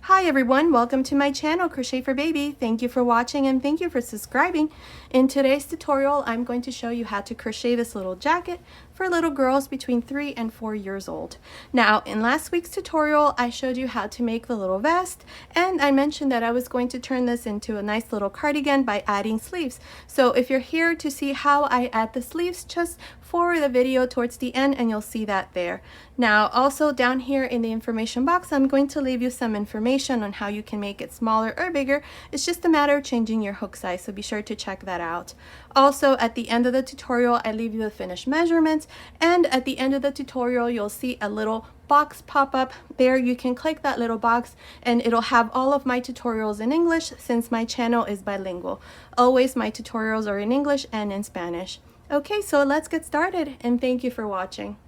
Hi everyone, welcome to my channel Crochet for Baby. Thank you for watching and thank you for subscribing. In today's tutorial, I'm going to show you how to crochet this little jacket for little girls between 3 and 4 years old. Now, in last week's tutorial, I showed you how to make the little vest, and I mentioned that I was going to turn this into a nice little cardigan by adding sleeves. So if you're here to see how I add the sleeves, just forward the video towards the end and you'll see that there. Now, also down here in the information box, I'm going to leave you some information on how you can make it smaller or bigger. It's just a matter of changing your hook size, so be sure to check that out. Also, at the end of the tutorial, I leave you the finished measurements, and at the end of the tutorial, you'll see a little box pop up. There you can click that little box and it'll have all of my tutorials in English since my channel is bilingual. Always my tutorials are in English and in Spanish. Okay, so let's get started and thank you for watching.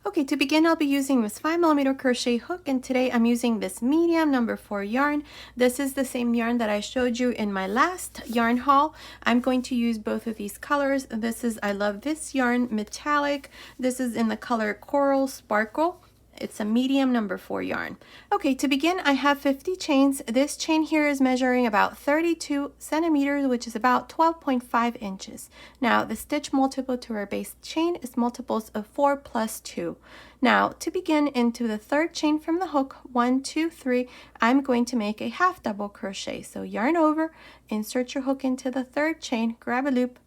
Okay, to begin, I'll be using this 5mm crochet hook, and today I'm using this medium number 4 yarn. This is the same yarn that I showed you in my last yarn haul. I'm going to use both of these colors. This is, I love this yarn, metallic. This is in the color Coral Sparkle. It's a medium number 4 yarn. Okay, to begin, I have 50 chains. This chain here is measuring about 32 centimeters, which is about 12.5 inches. Now, the stitch multiple to our base chain is multiples of 4 plus 2. Now, to begin into the third chain from the hook, 1, 2, 3, I'm going to make a half double crochet. So yarn over, insert your hook into the third chain, grab a loop,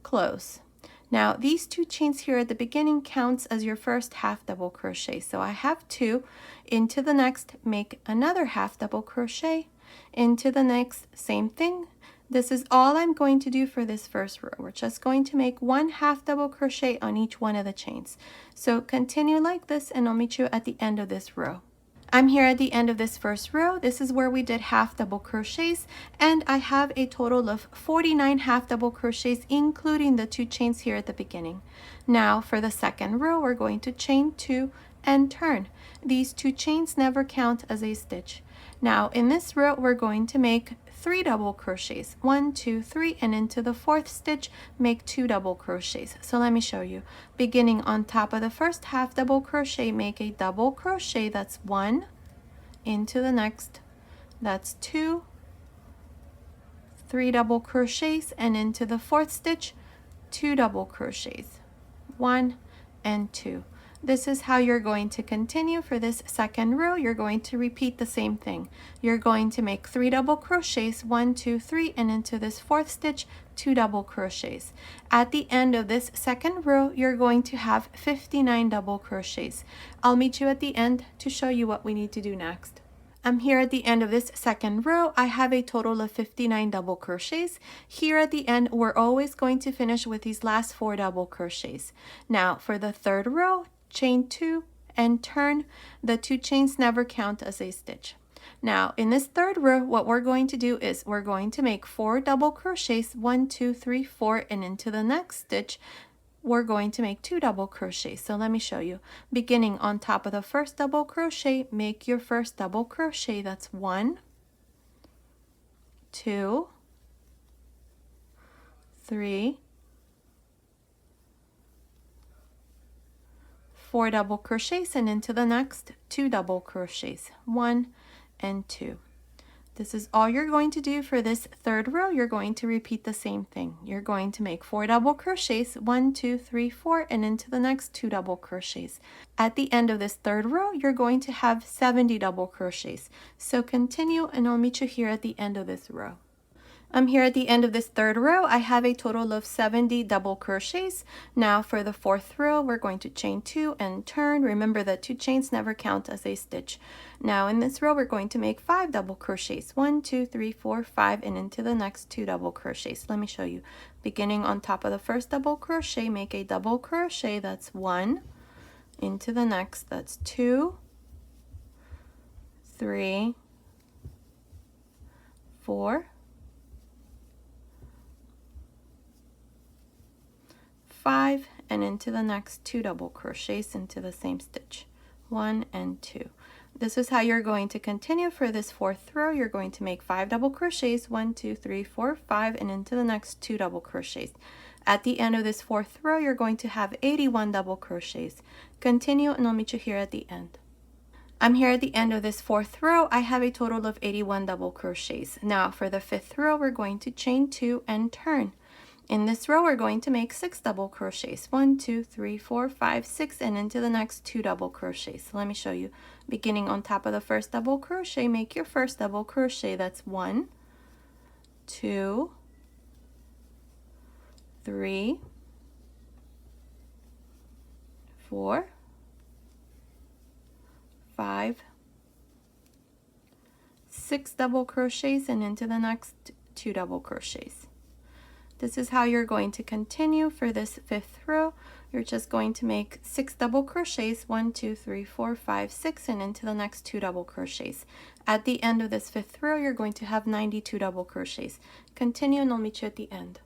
close. Now, these 2 chains here at the beginning counts as your first half double crochet. So I have 2. Into the next, make another half double crochet. Into the next, same thing. This is all I'm going to do for this first row. We're just going to make 1 half double crochet on each one of the chains. So continue like this and I'll meet you at the end of this row. I'm here at the end of this first row. This is where we did half double crochets, and I have a total of 49 half double crochets, including the 2 chains here at the beginning. Now for the second row, we're going to chain 2 and turn. These 2 chains never count as a stitch. Now in this row, we're going to make 3 double crochets, 1, 2, 3, and into the 4th stitch make 2 double crochets. So let me show you. Beginning on top of the first half double crochet, make a double crochet. That's 1. Into the next, that's 2, 3 double crochets, and into the 4th stitch 2 double crochets, 1 and 2. This is how you're going to continue for this second row. You're going to repeat the same thing. You're going to make 3 double crochets, 1, 2, 3, and into this 4th stitch 2 double crochets. At the end of this second row, you're going to have 59 double crochets. I'll meet you at the end to show you what we need to do next. I'm here at the end of this second row. I have a total of 59 double crochets. Here at the end, we're always going to finish with these last 4 double crochets. Now for the third row, chain 2 and turn. The 2 chains never count as a stitch. Now in this third row, what we're going to do is we're going to make 4 double crochets, 1, 2, 3, 4, and into the next stitch we're going to make 2 double crochets. So let me show you. Beginning on top of the first double crochet, make your first double crochet. That's 1, 2, 3, 4 double crochets, and into the next 2 double crochets, 1 and 2. This is all you're going to do for this third row. You're going to repeat the same thing. You're going to make 4 double crochets, 1, 2, 3, 4, and into the next 2 double crochets. At the end of this third row, you're going to have 70 double crochets. So continue and I'll meet you here at the end of this row. I'm here at the end of this third row. I have a total of 70 double crochets. Now for the 4th row, we're going to chain 2 and turn. Remember that 2 chains never count as a stitch. Now in this row, we're going to make 5 double crochets, 1, 2, 3, 4, 5, and into the next 2 double crochets. Let me show you. Beginning on top of the first double crochet, make a double crochet. That's 1. Into the next, that's 2, 3, 4, 5, and into the next 2 double crochets into the same stitch, 1 and 2. This is how you're going to continue for this 4th row. You're going to make 5 double crochets, 1, 2, 3, 4, 5, and into the next 2 double crochets. At the end of this 4th row, you're going to have 81 double crochets. Continue and I'll meet you here at the end. I'm here at the end of this 4th row. I have a total of 81 double crochets. Now for the 5th row, we're going to chain 2 and turn. In this row, we're going to make 6 double crochets. 1, 2, 3, 4, 5, 6, and into the next 2 double crochets. So let me show you. Beginning on top of the first double crochet, make your first double crochet. That's 1, 2, 3, 4, 5, 6 double crochets, and into the next 2 double crochets. This is how you're going to continue for this 5th row. You're just going to make 6 double crochets, 1, 2, 3, 4, 5, 6, and into the next 2 double crochets. At the end of this 5th row, you're going to have 92 double crochets. Continue and I'll meet you at the end.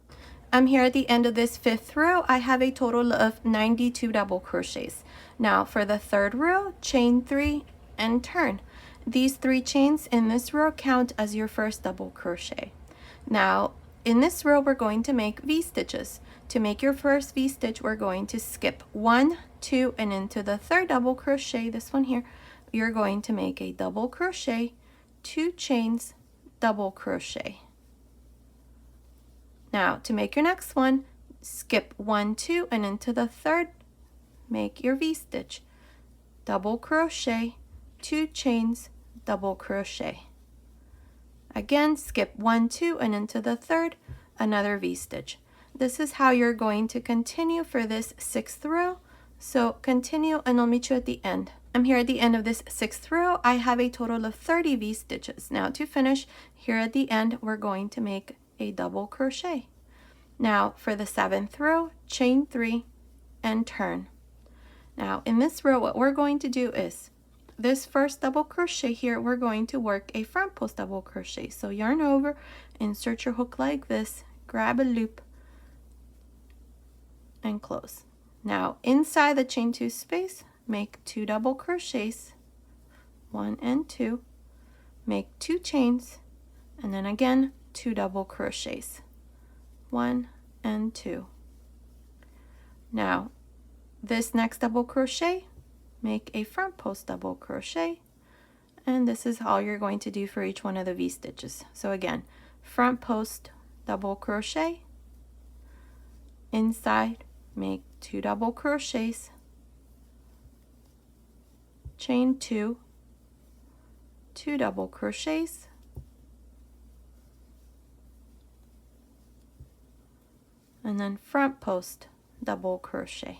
I'm here at the end of this 5th row. I have a total of 92 double crochets. Now for the 3rd row, chain 3 and turn. These 3 chains in this row count as your first double crochet. Now in this row, we're going to make V-stitches. To make your first V-stitch, we're going to skip 1, 2, and into the 3rd double crochet, this one here, you're going to make a double crochet, 2 chains, double crochet. Now, to make your next one, skip 1, 2, and into the 3rd, make your V-stitch, double crochet, 2 chains, double crochet. Again, skip 1, 2, and into the 3rd, another V-stitch. This is how you're going to continue for this 6th row. So continue and I'll meet you at the end. I'm here at the end of this 6th row. I have a total of 30 V-stitches. Now to finish, here at the end, we're going to make a double crochet. Now for the 7th row, chain 3 and turn. Now in this row, what we're going to do is this first double crochet here, we're going to work a front post double crochet. So yarn over, insert your hook like this, grab a loop, and close. Now inside the chain 2 space, make 2 double crochets, 1 and 2, make 2 chains, and then again 2 double crochets, 1 and 2. Now this next double crochet, make a front post double crochet, and this is all you're going to do for each one of the V-stitches. So again, front post double crochet, inside make 2 double crochets, chain 2, 2 double crochets, and then front post double crochet.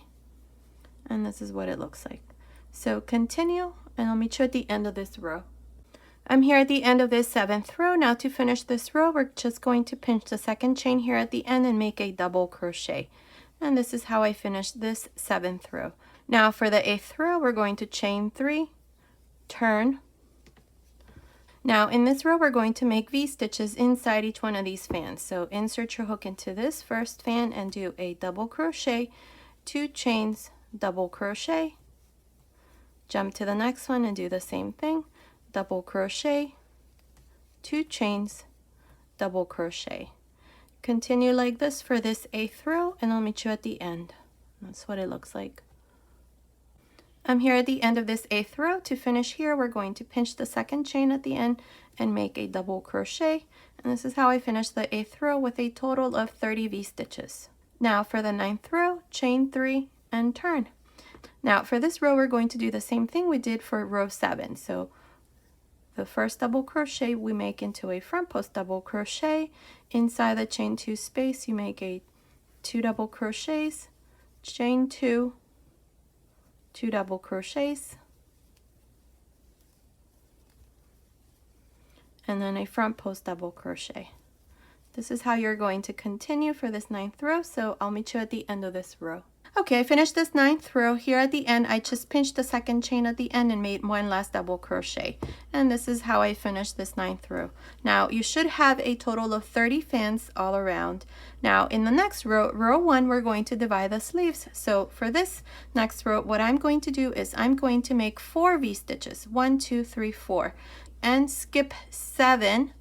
And this is what it looks like. So continue and I'll meet you at the end of this row. I'm here at the end of this 7th row. Now to finish this row, we're just going to pinch the 2nd chain here at the end and make a double crochet. And this is how I finished this 7th row. Now for the 8th row, we're going to chain 3, turn. Now in this row, we're going to make V-stitches inside each one of these fans. So insert your hook into this first fan and do a double crochet, 2 chains, double crochet, jump to the next one and do the same thing, double crochet, 2 chains, double crochet. Continue like this for this 8th row and I'll meet you at the end. That's what it looks like. I'm here at the end of this 8th row. To finish here, we're going to pinch the 2nd chain at the end and make a double crochet. And this is how I finished the 8th row with a total of 30 V-stitches. Now for the 9th row, chain 3 and turn. Now for this row, we're going to do the same thing we did for row 7. So the first double crochet we make into a front post double crochet. Inside the chain 2 space, you make a 2 double crochets, chain 2, 2 double crochets, and then a front post double crochet. This is how you're going to continue for this 9th row, so I'll meet you at the end of this row. Okay, I finished this 9th row. Here at the end, I just pinched the 2nd chain at the end and made one last double crochet. And this is how I finished this 9th row. Now, you should have a total of 30 fans all around. Now, in the next row, row 1, we're going to divide the sleeves. So for this next row, what I'm going to do is I'm going to make 4 V-stitches, 1, 2, 3, 4, and skip 7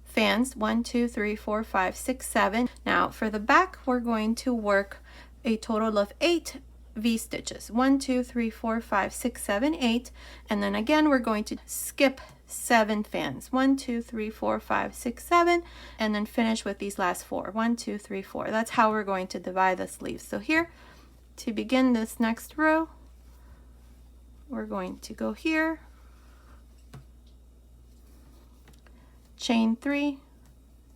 fans, 1, 2, 3, 4, 5, 6, 7. Now, for the back, we're going to work a total of 8 V-stitches. 1, 2, 3, 4, 5, 6, 7, 8, and then again we're going to skip 7 fans. 1, 2, 3, 4, 5, 6, 7, and then finish with these last 4. 1, 2, 3, 4. That's how we're going to divide the sleeves. So here, to begin this next row, we're going to go here, chain 3,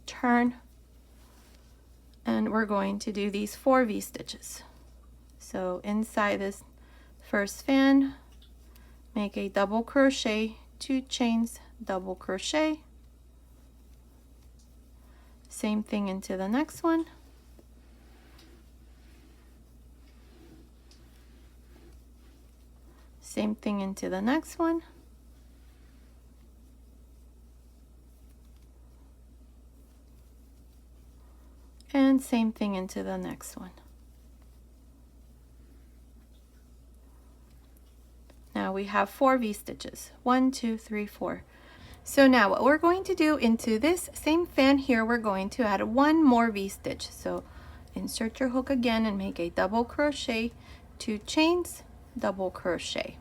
turn, and we're going to do these 4 V-stitches. So inside this first fan, make a double crochet, 2 chains, double crochet, same thing into the next one, same thing into the next one, and same thing into the next one. Now we have 4 V-stitches. 1, 2, 3, 4. So now what we're going to do into this same fan here, we're going to add 1 more V-stitch. So insert your hook again and make a double crochet, 2 chains, double crochet.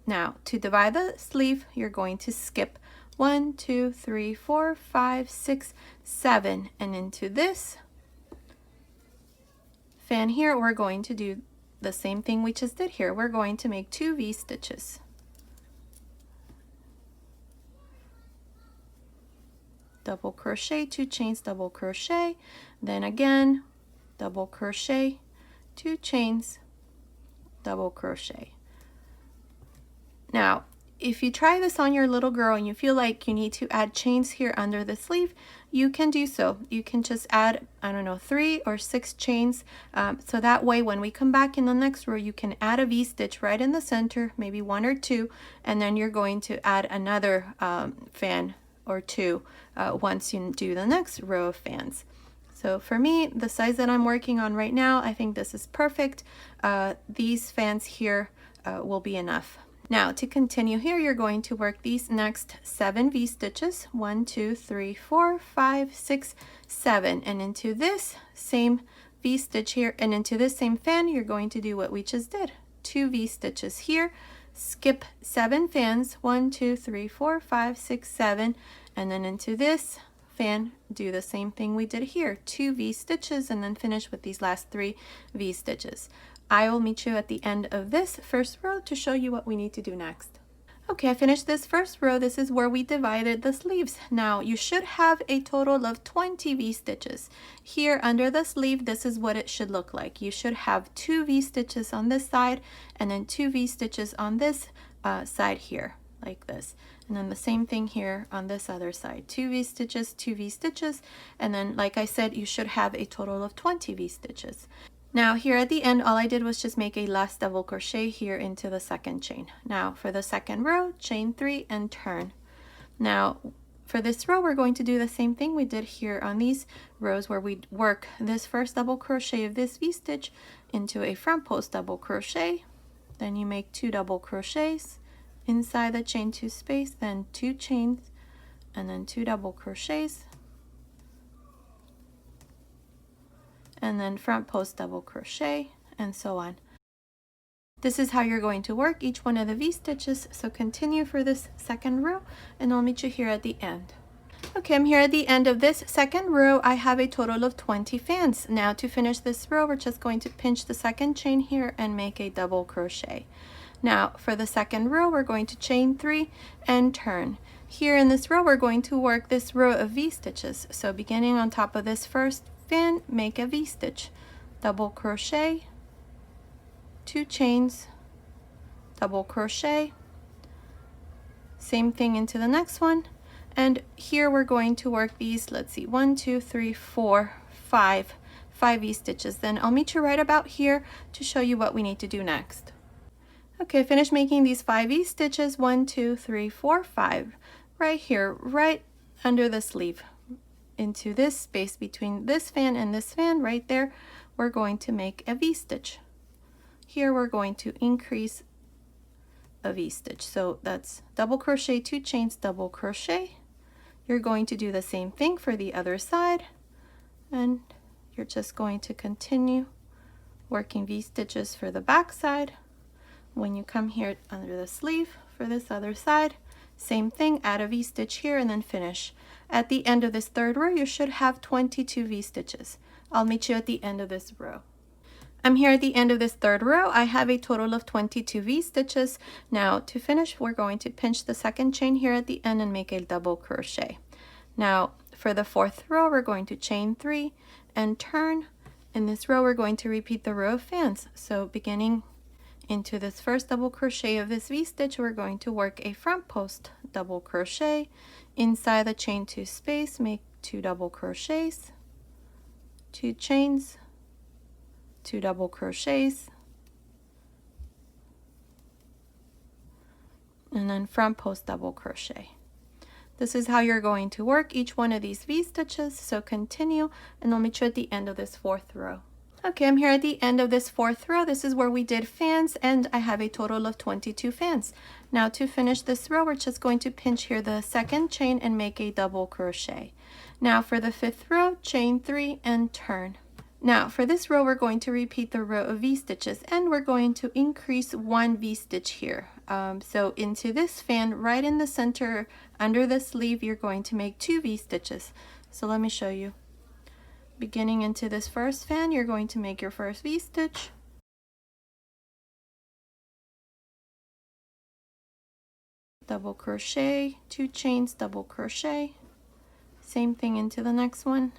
Now to divide the sleeve, you're going to skip 1, 2, 3, 4, 5, 6, 7, and into this fan here, we're going to do the same thing we just did here. We're going to make 2 V-stitches. Double crochet, 2 chains, double crochet, then again, double crochet, 2 chains, double crochet. Now, if you try this on your little girl and you feel like you need to add chains here under the sleeve, you can do so. You can just add, I don't know, 3 or 6 chains. So that way when we come back in the next row, you can add a V-stitch right in the center, maybe 1 or 2, and then you're going to add another fan or 2 once you do the next row of fans. So for me, the size that I'm working on right now, I think this is perfect. These fans here will be enough. Now to continue here, you're going to work these next 7 V-stitches. 1, 2, 3, 4, 5, 6, 7, and into this same V-stitch here and into this same fan, you're going to do what we just did. 2 V-stitches here, skip 7 fans, 1, 2, 3, 4, 5, 6, 7, and then into this fan, do the same thing we did here. 2 V-stitches, and then finish with these last 3 V-stitches. I will meet you at the end of this first row to show you what we need to do next. Okay, I finished this first row. This is where we divided the sleeves. Now you should have a total of 20 V-stitches. Here under the sleeve, this is what it should look like. You should have 2 V-stitches on this side and then 2 V-stitches on this side here, like this. And then the same thing here on this other side. 2 V-stitches, 2 V-stitches, and then like I said, you should have a total of 20 V-stitches. Now here at the end, all I did was just make a last double crochet here into the second chain. Now for the second row, chain 3 and turn. Now for this row, we're going to do the same thing we did here on these rows where we work this first double crochet of this V-stitch into a front post double crochet. Then you make 2 double crochets inside the chain 2 space, then 2 chains, and then 2 double crochets, and then front post double crochet, and so on. This is how you're going to work each one of the V-stitches, so continue for this second row, and I'll meet you here at the end. Okay, I'm here at the end of this second row. I have a total of 20 fans. Now to finish this row, we're just going to pinch the second chain here and make a double crochet. Now for the second row, we're going to chain 3 and turn. Here in this row, we're going to work this row of V-stitches. So beginning on top of this first fan, make a V-stitch, double crochet, 2 chains, double crochet, same thing into the next one, and here we're going to work these, let's see, 1, 2, 3, 4, 5 V-stitches. Then I'll meet you right about here to show you what we need to do next. Okay, finish making these 5 V-stitches, 1, 2, 3, 4, 5, right here, right under the sleeve. Into this space between this fan and this fan right there, we're going to make a V-stitch. Here we're going to increase a V-stitch. So that's double crochet, 2 chains, double crochet. You're going to do the same thing for the other side, and you're just going to continue working V-stitches for the back side. When you come here under the sleeve for this other side, same thing, add a V-stitch here and then finish. At the end of this third row, you should have 22 V-stitches. I'll meet you at the end of this row. I'm here at the end of this third row. I have a total of 22 V-stitches. Now to finish, we're going to pinch the second chain here at the end and make a double crochet. Now for the fourth row, we're going to chain 3 and turn. In this row, we're going to repeat the row of fans. So beginning into this first double crochet of this V-stitch, we're going to work a front post double crochet. Inside the chain 2 space, make 2 double crochets, 2 chains, 2 double crochets, and then front post double crochet. This is how you're going to work each one of these V-stitches, so continue, and I'll meet you at the end of this fourth row. Okay, I'm here at the end of this fourth row. This is where we did fans, and I have a total of 22 fans. Now to finish this row, we're just going to pinch here the second chain and make a double crochet. Now for the fifth row, chain 3 and turn. Now for this row, we're going to repeat the row of V-stitches, and we're going to increase 1 V-stitch here. So into this fan, right in the center, under the sleeve, you're going to make 2 V-stitches. So let me show you. Beginning into this first fan, you're going to make your first V-stitch. Double crochet, 2 chains, double crochet. Same thing into the next one.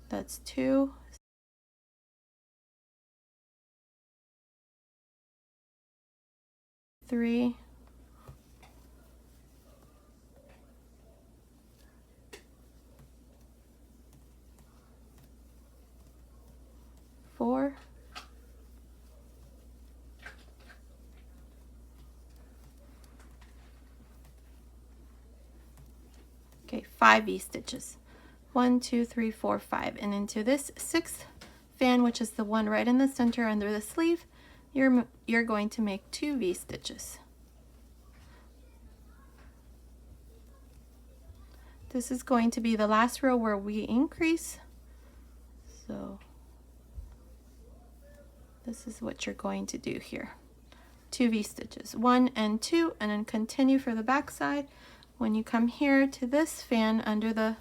That's 2. 3. 4. Okay, 5 V-stitches. 1, 2, 3, 4, 5. And into this 6th fan, which is the one right in the center under the sleeve, you're going to make 2 V-stitches. This is going to be the last row where we increase. So this is what you're going to do here. 2 V-stitches, 1 and 2, and then continue for the back side. When you come here to this fan under the,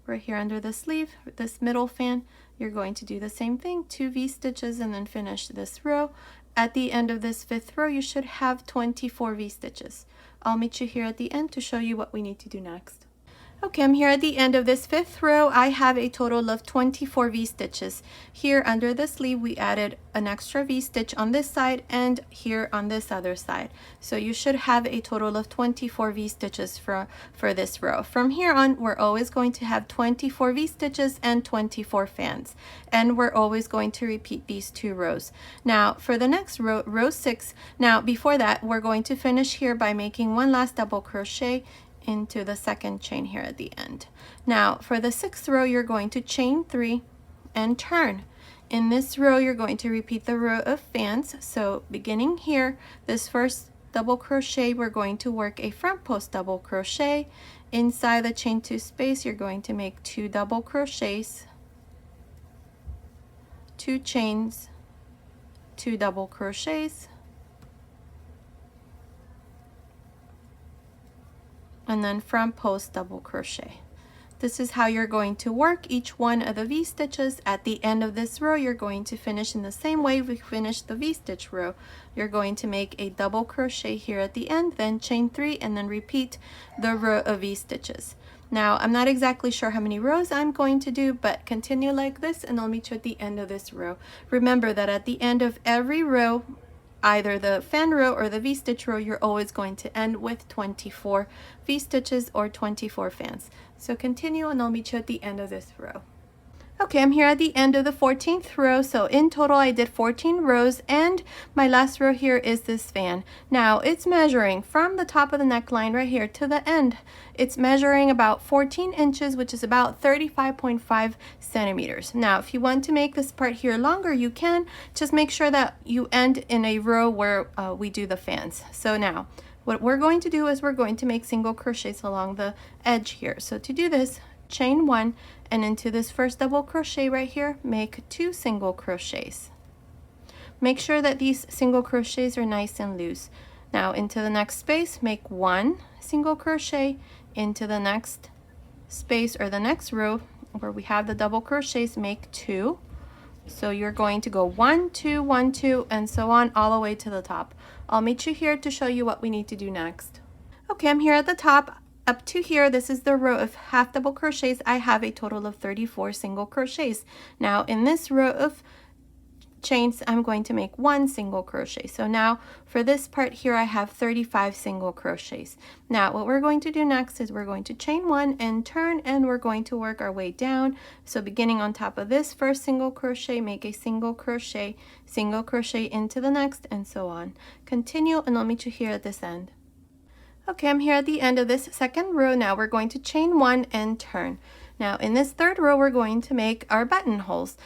right here under the sleeve, this middle fan, you're going to do the same thing, 2 V-stitches, and then finish this row. At the end of this 5th row, you should have 24 V-stitches. I'll meet you here at the end to show you what we need to do next. Okay, I'm here at the end of this 5th row. I have a total of 24 V-stitches. Here under the sleeve, we added an extra V-stitch on this side and here on this other side. So you should have a total of 24 V-stitches for this row. From here on, we're always going to have 24 V-stitches and 24 fans. And we're always going to repeat these 2 rows. Now, for the next row, row 6, now before that, we're going to finish here by making 1 last double crochet into the second chain here at the end. Now for the 6th row, you're going to chain 3 and turn. In this row, you're going to repeat the row of fans. So beginning here, this first double crochet, we're going to work a front post double crochet. Inside the chain 2 space, you're going to make 2 double crochets, 2 chains, 2 double crochets, and then front post double crochet. This is how you're going to work each one of the V-stitches. At the end of this row, you're going to finish in the same way we finished the V-stitch row. You're going to make a double crochet here at the end, then chain 3, and then repeat the row of V-stitches. Now, I'm not exactly sure how many rows I'm going to do, but continue like this, and I'll meet you at the end of this row. Remember that at the end of every row, either the fan row or the V-stitch row, you're always going to end with 24 V-stitches or 24 fans. So continue, and I'll meet you at the end of this row. Okay, I'm here at the end of the 14th row. So in total, I did 14 rows, and my last row here is this fan. Now it's measuring from the top of the neckline right here to the end. It's measuring about 14 inches, which is about 35.5 centimeters. Now, if you want to make this part here longer, you can. Just make sure that you end in a row where we do the fans. So now, what we're going to do is we're going to make single crochets along the edge here. So to do this, chain 1, and into this first double crochet right here, make 2 single crochets. Make sure that these single crochets are nice and loose. Now into the next space, make 1 single crochet. Into the next space or the next row where we have the double crochets, make 2. So you're going to go 1 2 1 2 and so on all the way to the top. I'll meet you here to show you what we need to do next. Okay, I'm here at the top. Up to here, this is the row of half double crochets. I have a total of 34 single crochets. Now in this row of chains, I'm going to make 1 single crochet. So now for this part here, I have 35 single crochets. Now what we're going to do next is we're going to chain 1 and turn, and we're going to work our way down. So beginning on top of this first single crochet, make a single crochet into the next, and so on. Continue, and I'll meet you here at this end. Okay, I'm here at the end of this second row. Now we're going to chain 1 and turn. Now in this third row, we're going to make our buttonholes.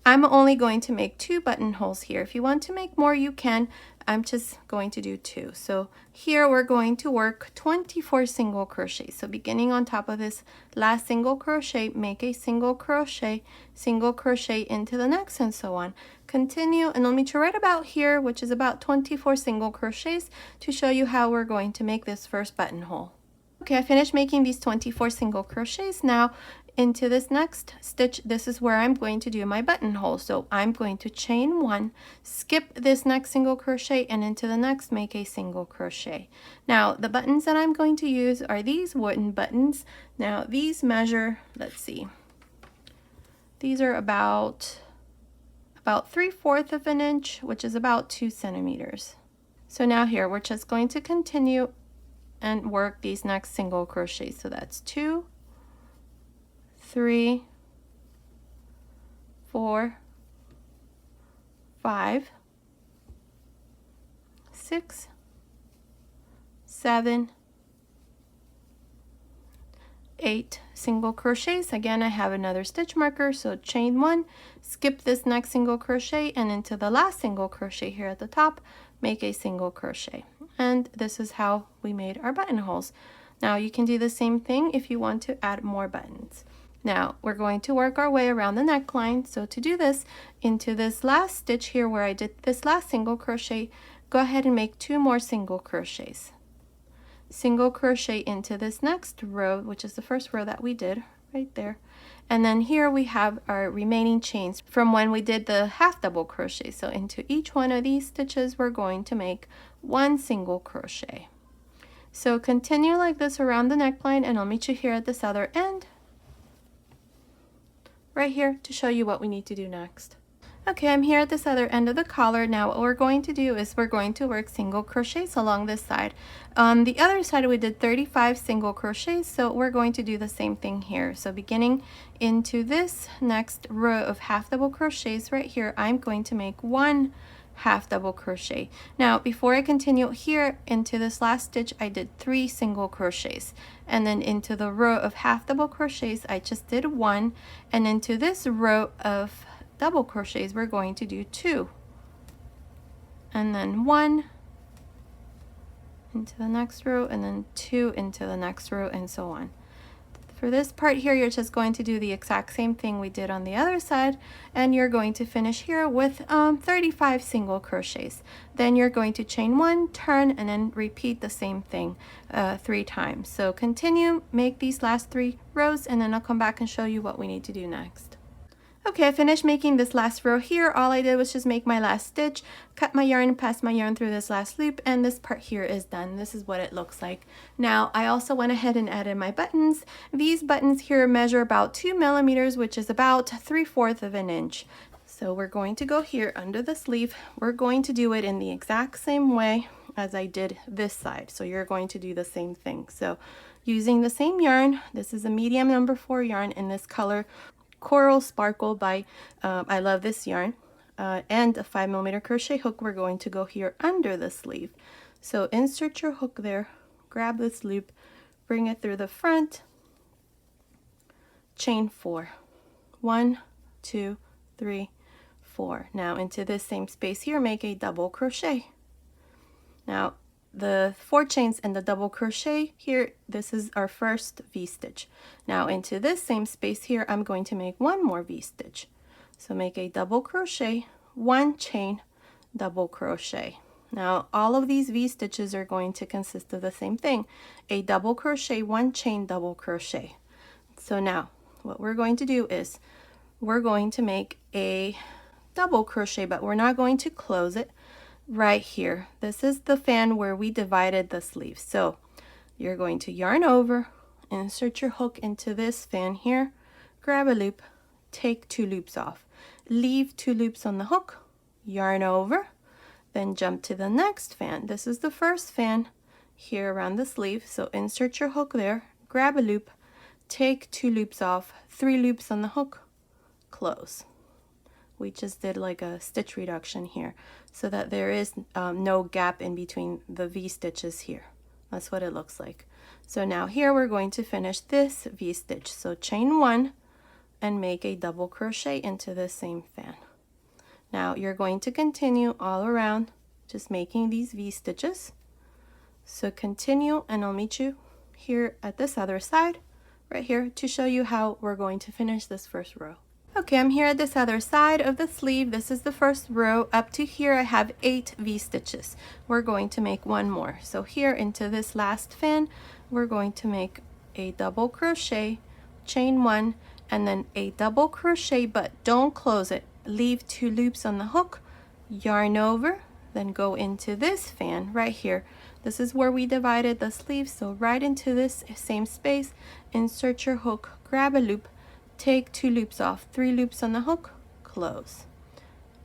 I'm only going to make 2 buttonholes here. If you want to make more, you can. I'm just going to do 2. So here we're going to work 24 single crochets. So beginning on top of this last single crochet, make a single crochet into the next, and so on. Continue, and I'll meet you right about here, which is about 24 single crochets, to show you how we're going to make this first buttonhole. Okay, I finished making these 24 single crochets. Now into this next stitch, this is where I'm going to do my buttonhole. So I'm going to chain 1, skip this next single crochet, and into the next make a single crochet. Now the buttons that I'm going to use are these wooden buttons. Now these measure, let's see, these are about 3/4 of an inch, which is about 2 centimeters. So now here we're just going to continue and work these next single crochets. So that's 2, 3, 4, 5, 6, 7, 8 single crochets. Again, I have another stitch marker, so chain 1, skip this next single crochet, and into the last single crochet here at the top, make a single crochet. And this is how we made our buttonholes. Now you can do the same thing if you want to add more buttons. Now we're going to work our way around the neckline. So to do this, into this last stitch here where I did this last single crochet, go ahead and make 2 more single crochets. Single crochet into this next row, which is the first row that we did right there. And then here we have our remaining chains from when we did the half double crochet. So into each one of these stitches, we're going to make 1 single crochet. So continue like this around the neckline, and I'll meet you here at this other end, right here, to show you what we need to do next. Okay, I'm here at this other end of the collar. Now what we're going to do is we're going to work single crochets along this side. On the other side we did 35 single crochets, so we're going to do the same thing here. So beginning into this next row of half double crochets right here, I'm going to make 1 half double crochet. Now before I continue here into this last stitch, I did 3 single crochets, and then into the row of half double crochets I just did 1, and into this row of double crochets we're going to do 2, and then 1 into the next row, and then 2 into the next row, and so on. For this part here, you're just going to do the exact same thing we did on the other side, and you're going to finish here with 35 single crochets. Then you're going to chain 1, turn, and then repeat the same thing 3 times. So continue, make these last 3 rows, and then I'll come back and show you what we need to do next. Okay, I finished making this last row here. All I did was just make my last stitch, cut my yarn, pass my yarn through this last loop, and this part here is done. This is what it looks like. Now, I also went ahead and added my buttons. These buttons here measure about 2 millimeters, which is about 3/4 of an inch. So we're going to go here under the sleeve. We're going to do it in the exact same way as I did this side. So you're going to do the same thing. So using the same yarn, this is a medium number 4 yarn in this color, Coral Sparkle by I love this yarn, and a 5mm crochet hook. We're going to go here under the sleeve. So insert your hook there, grab this loop, bring it through the front, chain 4, 1, 2, 3, 4. Now into this same space here, make a double crochet. Now the 4 chains and the double crochet here. This is our first V-stitch. Now into this same space here, I'm going to make one more V-stitch. So make a double crochet, 1 chain, double crochet. Now all of these V-stitches are going to consist of the same thing, a double crochet, 1 chain, double crochet. So now what we're going to do is we're going to make a double crochet, but we're not going to close it. Right here, this is the fan where we divided the sleeve. So you're going to yarn over, insert your hook into this fan here, grab a loop, take 2 loops off, leave 2 loops on the hook, yarn over, then jump to the next fan. This is the first fan here around the sleeve. So insert your hook there, grab a loop, take 2 loops off, 3 loops on the hook, close. We just did like a stitch reduction here so that there is no gap in between the V-stitches here. That's what it looks like. So now here we're going to finish this V-stitch. So chain 1 and make a double crochet into the same fan. Now you're going to continue all around just making these V-stitches. So continue, and I'll meet you here at this other side right here to show you how we're going to finish this first row. Okay, I'm here at this other side of the sleeve. This is the first row. Up to here I have 8 V-stitches. We're going to make one more. So here into this last fan, we're going to make a double crochet, chain 1, and then a double crochet, but don't close it. Leave 2 loops on the hook, yarn over, then go into this fan right here. This is where we divided the sleeve, so right into this same space, insert your hook, grab a loop, take 2 loops off, 3 loops on the hook, close.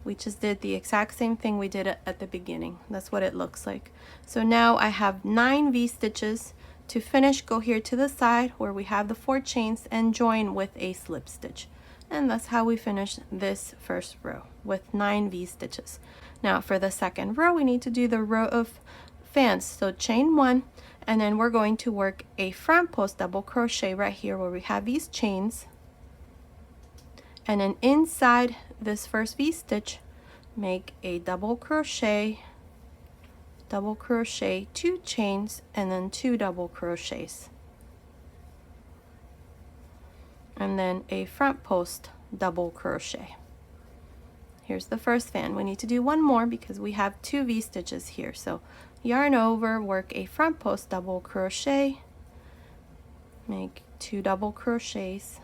We just did the exact same thing we did at the beginning. That's what it looks like. So now I have 9 V-stitches. To finish, go here to the side where we have the 4 chains and join with a slip stitch. And that's how we finish this first row with 9 V-stitches. Now for the second row, we need to do the row of fans. So chain 1, and then we're going to work a front post double crochet right here where we have these chains. And then inside this first V-stitch, make a double crochet, 2 chains, and then 2 double crochets. And then a front post double crochet. Here's the first fan. We need to do one more because we have 2 V-stitches here. So yarn over, work a front post double crochet, make 2 double crochets,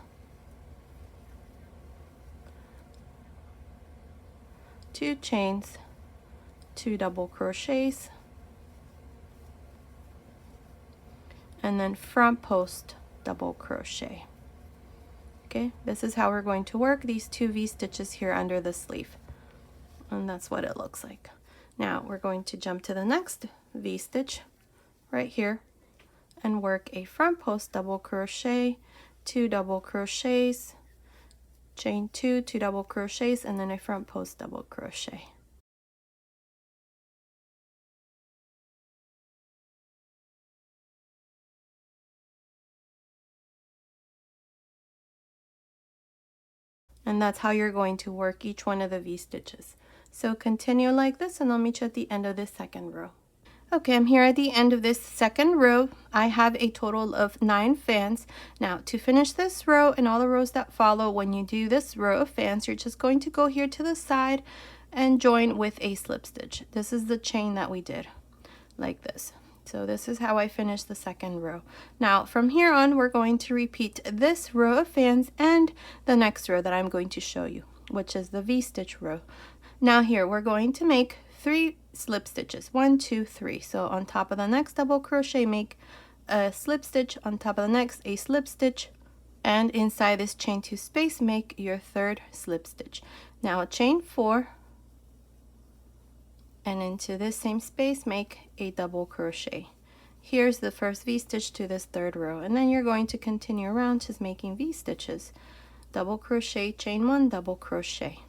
2 chains, 2 double crochets, and then front post double crochet. Okay, this is how we're going to work these 2 V-stitches here under the sleeve, and that's what it looks like. Now we're going to jump to the next V-stitch right here and work a front post double crochet, 2 double crochets, chain 2, 2 double crochets, and then a front post double crochet. And that's how you're going to work each one of the V-stitches. So continue like this, and I'll meet you at the end of this second row. Okay, I'm here at the end of this second row. I have a total of 9 fans. Now to finish this row and all the rows that follow, when you do this row of fans, you're just going to go here to the side and join with a slip stitch. This is the chain that we did, like this. So this is how I finished the second row. Now from here on, we're going to repeat this row of fans and the next row that I'm going to show you, which is the V-stitch row. Now here we're going to make 3 slip stitches, 1, 2, 3. So on top of the next double crochet, make a slip stitch, on top of the next a slip stitch, and inside this chain 2 space, make your 3rd slip stitch. Now chain 4, and into this same space make a double crochet. Here's the first V-stitch to this 3rd row, and then you're going to continue around just making V-stitches, double crochet, chain 1, double crochet.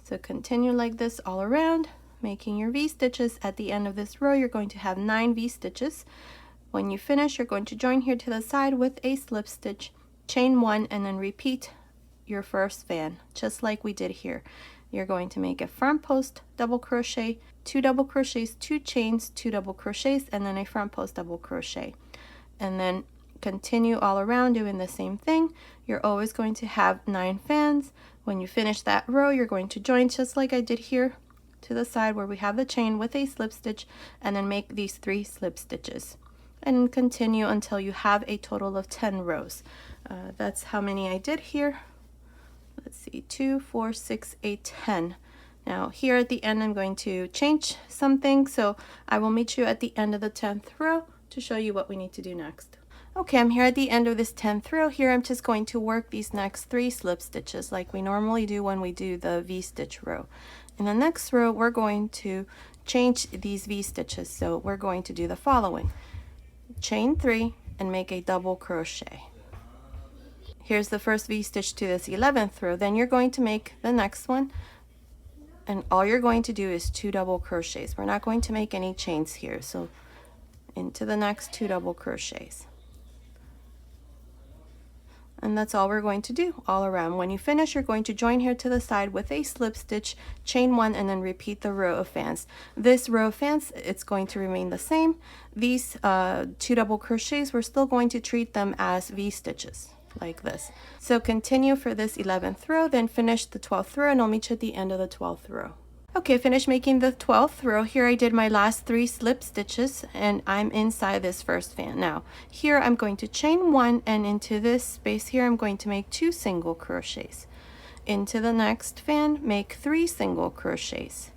So continue like this all around, making your V-stitches. At the end of this row, you're going to have 9 V-stitches. When you finish, you're going to join here to the side with a slip stitch, chain 1, and then repeat your first fan, just like we did here. you're going to make a front post double crochet, 2 double crochets, 2 chains, 2 double crochets, and then a front post double crochet. And then continue all around doing the same thing. You're always going to have 9 fans. When you finish that row, you're going to join just like I did here to the side where we have the chain with a slip stitch, and then make these 3 slip stitches and continue until you have a total of 10 rows. That's how many I did here. Let's see, 2, 4, 6, 8, 10. Now here at the end I'm going to change something, so I will meet you at the end of the 10th row to show you what we need to do next. Okay, I'm here at the end of this 10th row. Here I'm just going to work these next 3 slip stitches like we normally do when we do the V-stitch row. In the next row we're going to change these V-stitches, so we're going to do the following. Chain 3 and make a double crochet. Here's the first V-stitch to this 11th row. Then you're going to make the next one, and all you're going to do is 2 double crochets. We're not going to make any chains here, so into the next 2 double crochets. And that's all we're going to do all around. When you finish, you're going to join here to the side with a slip stitch, chain 1, and then repeat the row of fans. This row of fans, it's going to remain the same. These 2 double crochets, we're still going to treat them as V-stitches like this. So continue for this 11th row, then finish the 12th row, and I'll meet you at the end of the 12th row. Okay, finished making the 12th row. Here I did my last 3 slip stitches, and I'm inside this first fan. Now here I'm going to chain 1, and into this space here I'm going to make 2 single crochets. Into the next fan, make 3 single crochets,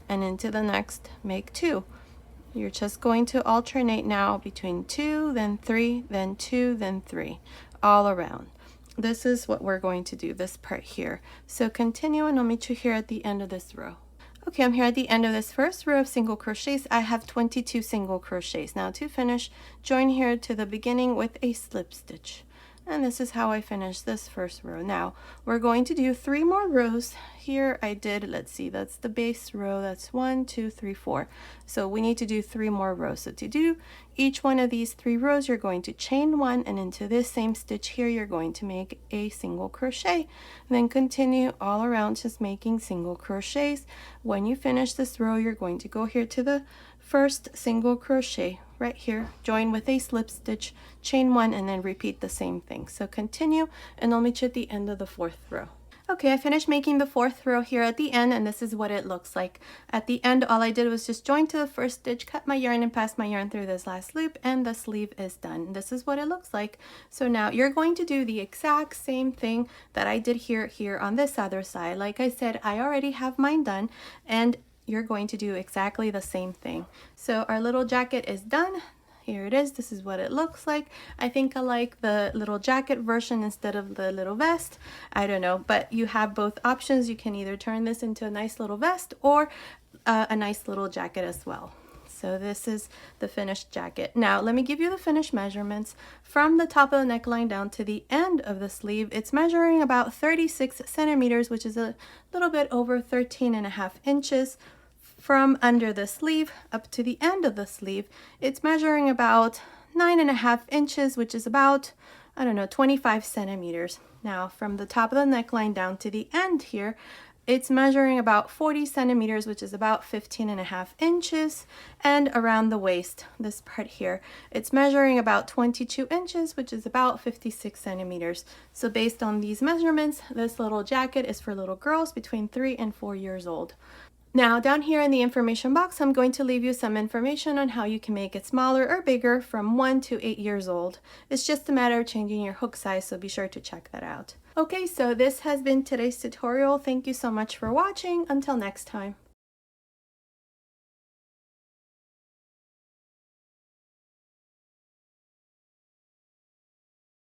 and into the next, make 2. You're just going to alternate now between 2, then 3, then 2, then 3, all around. This is what we're going to do, this part here. So continue, and I'll meet you here at the end of this row. Okay, I'm here at the end of this first row of single crochets. I have 22 single crochets. Now to finish, join here to the beginning with a slip stitch. And this is how I finish this first row. Now we're going to do 3 more rows. Here I did, let's see, that's the base row. That's 1, 2, 3, 4. So we need to do 3 more rows. So to do each one of these 3 rows, you're going to chain 1, and into this same stitch here, you're going to make a single crochet. And then continue all around just making single crochets. When you finish this row, you're going to go here to the first single crochet right here, join with a slip stitch, chain 1, and then repeat the same thing. So continue, and I'll meet you at the end of the 4th row. Okay, I finished making the 4th row here at the end, and this is what it looks like. At the end, all I did was just join to the first stitch, cut my yarn, and pass my yarn through this last loop, and the sleeve is done. This is what it looks like. So now you're going to do the exact same thing that I did here on this other side. Like I said, I already have mine done, and you're going to do exactly the same thing. So our little jacket is done. Here it is. This is what it looks like. I think I like the little jacket version instead of the little vest. I don't know, but you have both options. You can either turn this into a nice little vest or a nice little jacket as well. So this is the finished jacket. Now let me give you the finished measurements. From the top of the neckline down to the end of the sleeve, it's measuring about 36 centimeters, which is a little bit over 13.5 inches. From under the sleeve up to the end of the sleeve, it's measuring about 9.5 inches, which is about, I don't know, 25 centimeters. Now from the top of the neckline down to the end here, it's measuring about 40 centimeters, which is about 15.5 inches. And around the waist, this part here, it's measuring about 22 inches, which is about 56 centimeters. So based on these measurements, this little jacket is for little girls between 3 and 4 years old. Now down here in the information box, I'm going to leave you some information on how you can make it smaller or bigger from 1 to 8 years old. It's just a matter of changing your hook size, so be sure to check that out. Okay, so this has been today's tutorial. Thank you so much for watching. Until next time.